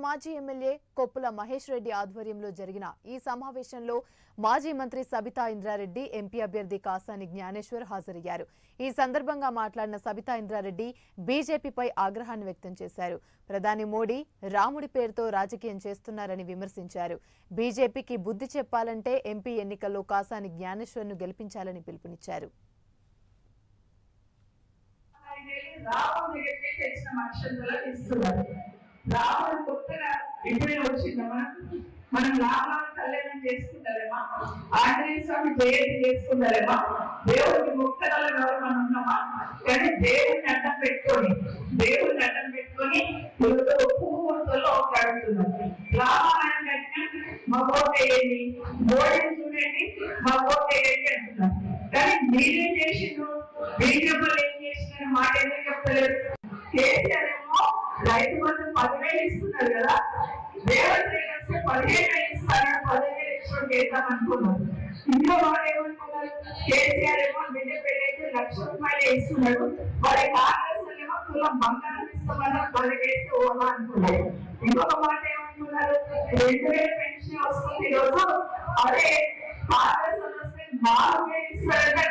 మాజీ ఎమ్మెల్యే కొప్పుల మహేష్ రెడ్డి ఆధ్వర్యంలో జరిగిన ఈ సమావేశంలో మాజీ మంత్రి సబితా ఇంద్రారెడ్డి, ఎంపీ అభ్యర్థి కాసాని జ్ఞానేశ్వర్ హాజరయ్యారు. ఈ సందర్భంగా మాట్లాడిన సబితా ఇంద్రారెడ్డి బీజేపీపై ఆగ్రహాన్ని వ్యక్తం చేశారు. ప్రధాని మోడీ రాముడి పేరుతో రాజకీయం చేస్తున్నారని విమర్శించారు. బీజేపీకి బుద్ధి చెప్పాలంటే ఎంపీ ఎన్నికల్లో కాసాని జ్ఞానేశ్వర్ను గెలిపించాలని పిలుపునిచ్చారు. రాముడు కొత్తగా ఇప్పుడే వచ్చిందమ్మా, మనం రామాల కళ్యాణం చేసుకుంటారేమా, ఆంజనేయ స్వామి జయంతి చేసుకుంటారేమా, దేవుడికి ముక్తగల గౌరవం ఉన్నామా? కానీ దేవుడిని అడ్డం పెట్టుకొని పువ్వుతో ఒక అడుగుతున్నాం. రామాయణం కట్టినా మా ఓటు వేయండి, మోడీని చూడండి మా ఓటు వేయండి అంటున్నాం. కానీ మీరేం చేసిండ్రు, బీజేపీ ఏం చేసిన మాట ఎందుకు చెప్తలేదు? కేసీఆర్ ఏమో రైతు బంధు 10,000 ఇస్తున్నారు కదా, రేవంత్ రెడ్డి వస్తే 15,000 ఇస్తారు, 15,000 ఎక్స్పోర్ట్ చేద్దాం అనుకున్నారు. ఇంట్లో వాళ్ళు ఏమనుకున్నారు, కేసీఆర్ ఏమో బిడ్డ పెళ్ళైతే ₹1,00,000 ఇస్తున్నాడు, వాళ్ళ కాంగ్రెస్ ఏమో తులం బంగారం ఇస్తామన్నా 10 వేస్తే ఓలా అనుకున్నారు. ఇంకొక మాట ఏమనుకున్నారు, 2,000 పెన్షన్ వస్తుంది ఈరోజు, అదే కాంగ్రెస్ వస్తే 4,000 ఇస్తారంటే